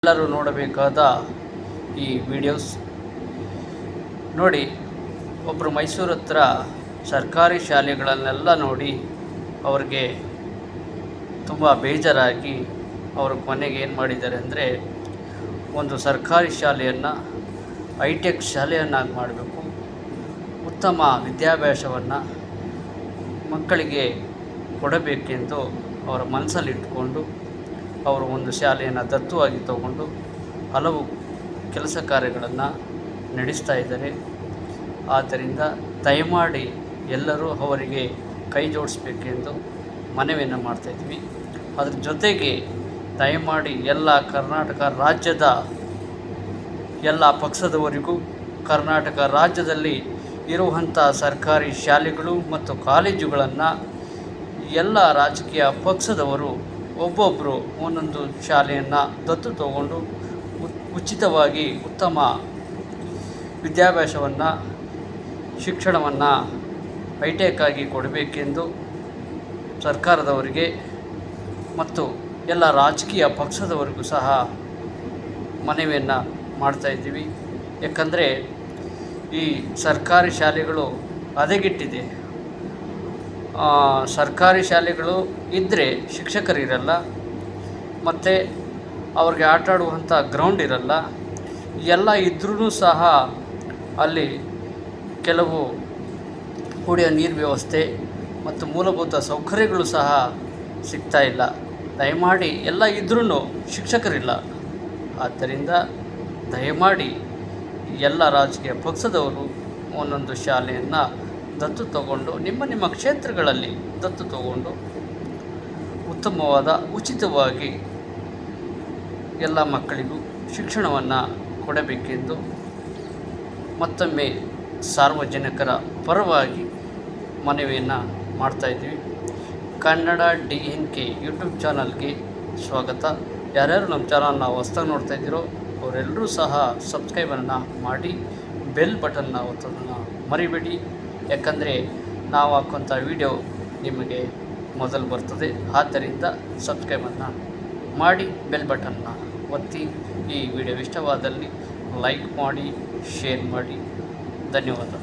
ಎಲ್ಲರೂ ನೋಡಬೇಕಾದ ಈ ವಿಡಿಯೋಸ್ ನೋಡಿ. ಒಬ್ಬರು ಮೈಸೂರು ಹತ್ರ ಸರ್ಕಾರಿ ಶಾಲೆಗಳನ್ನೆಲ್ಲ ನೋಡಿ ಅವ್ರಿಗೆ ತುಂಬ ಬೇಜಾರಾಗಿ ಅವರು ಕೊನೆಗೆ ಏನು ಮಾಡಿದ್ದಾರೆ ಅಂದರೆ, ಒಂದು ಸರ್ಕಾರಿ ಶಾಲೆಯನ್ನು ಹೈಟೆಕ್ ಶಾಲೆಯನ್ನಾಗಿ ಮಾಡಬೇಕು, ಉತ್ತಮ ವಿದ್ಯಾಭ್ಯಾಸವನ್ನು ಮಕ್ಕಳಿಗೆ ಕೊಡಬೇಕೆಂದು ಅವರ ಮನಸ್ಸಲ್ಲಿಟ್ಟುಕೊಂಡು ಅವರು ಒಂದು ಶಾಲೆಯನ್ನು ದತ್ತುವಾಗಿ ತಗೊಂಡು ಹಲವು ಕೆಲಸ ಕಾರ್ಯಗಳನ್ನು ನಡೆಸ್ತಾ ಇದ್ದಾರೆ. ಆದ್ದರಿಂದ ದಯಮಾಡಿ ಎಲ್ಲರೂ ಅವರಿಗೆ ಕೈ ಜೋಡಿಸಬೇಕೆಂದು ಮನವಿಯನ್ನು ಮಾಡ್ತಾಯಿದ್ವಿ. ಅದ್ರ ಜೊತೆಗೆ ದಯಮಾಡಿ ಎಲ್ಲ ಕರ್ನಾಟಕ ರಾಜ್ಯದ ಎಲ್ಲ ಪಕ್ಷದವರಿಗೂ ಕರ್ನಾಟಕ ರಾಜ್ಯದಲ್ಲಿ ಇರುವಂಥ ಸರ್ಕಾರಿ ಶಾಲೆಗಳು ಮತ್ತು ಕಾಲೇಜುಗಳನ್ನು ಎಲ್ಲ ರಾಜಕೀಯ ಪಕ್ಷದವರು ಒಬ್ಬೊಬ್ಬರು ಒಂದೊಂದು ಶಾಲೆಯನ್ನು ದತ್ತು ತಗೊಂಡು ಉಚಿತವಾಗಿ ಉತ್ತಮ ವಿದ್ಯಾಭ್ಯಾಸವನ್ನು ಶಿಕ್ಷಣವನ್ನು ಹೈಟೆಕ್ಕಾಗಿ ಕೊಡಬೇಕೆಂದು ಸರ್ಕಾರದವರಿಗೆ ಮತ್ತು ಎಲ್ಲ ರಾಜಕೀಯ ಪಕ್ಷದವರಿಗೂ ಸಹ ಮನವಿಯನ್ನು ಮಾಡ್ತಾಯಿದ್ದೀವಿ. ಯಾಕಂದರೆ ಈ ಸರ್ಕಾರಿ ಶಾಲೆಗಳು ಹದಗೆಟ್ಟಿದೆ. ಸರ್ಕಾರಿ ಶಾಲೆಗಳು ಇದ್ದರೆ ಶಿಕ್ಷಕರಿರಲ್ಲ, ಮತ್ತು ಅವ್ರಿಗೆ ಆಟ ಆಡುವಂಥ ಗ್ರೌಂಡ್ ಇರಲ್ಲ. ಎಲ್ಲ ಇದ್ರೂ ಸಹ ಅಲ್ಲಿ ಕೆಲವು ಕುಡಿಯೋ ನೀರು ವ್ಯವಸ್ಥೆ ಮತ್ತು ಮೂಲಭೂತ ಸೌಕರ್ಯಗಳು ಸಹ ಸಿಗ್ತಾ ಇಲ್ಲ. ದಯಮಾಡಿ ಎಲ್ಲ ಇದ್ರೂ ಶಿಕ್ಷಕರಿಲ್ಲ. ಆದ್ದರಿಂದ ದಯಮಾಡಿ ಎಲ್ಲ ರಾಜಕೀಯ ಪಕ್ಷದವರು ಒಂದೊಂದು ಶಾಲೆಯನ್ನು ದತ್ತು ತಗೊಂಡು ನಿಮ್ಮ ಕ್ಷೇತ್ರಗಳಲ್ಲಿ ದತ್ತು ತಗೊಂಡು ಉತ್ತಮವಾದ ಉಚಿತವಾಗಿ ಎಲ್ಲ ಮಕ್ಕಳಿಗೂ ಶಿಕ್ಷಣವನ್ನು ಕೊಡಬೇಕೆಂದು ಮತ್ತೊಮ್ಮೆ ಸಾರ್ವಜನಿಕರ ಪರವಾಗಿ ಮನವಿಯನ್ನು ಮಾಡ್ತಾಯಿದ್ದೀವಿ. ಕನ್ನಡ DNK ಯೂಟ್ಯೂಬ್ ಚಾನಲ್ಗೆ ಸ್ವಾಗತ. ಯಾರ್ಯಾರು ನಮ್ಮ ಚಾನಲ್ನ ಹೊಸ್ದಾಗಿ ನೋಡ್ತಾಯಿದ್ದೀರೋ ಅವರೆಲ್ಲರೂ ಸಹ ಸಬ್ಸ್ಕ್ರೈಬನ್ನು ಮಾಡಿ ಬೆಲ್ ಬಟನ್ನ ಒತ್ತೋದನ್ನು ಮರಿಬೇಡಿ. ಯಾಕಂದರೆ ನಾವು ಹಾಕುವಂಥ ವಿಡಿಯೋ ನಿಮಗೆ ಮೊದಲು ಬರ್ತದೆ. ಆದ್ದರಿಂದ ಸಬ್ಸ್ಕ್ರೈಬನ್ನು ಮಾಡಿ ಬೆಲ್ ಬಟನ್ನ ಒತ್ತಿ. ಈ ವಿಡಿಯೋ ಇಷ್ಟವಾದಲ್ಲಿ ಲೈಕ್ ಮಾಡಿ, ಶೇರ್ ಮಾಡಿ. ಧನ್ಯವಾದ.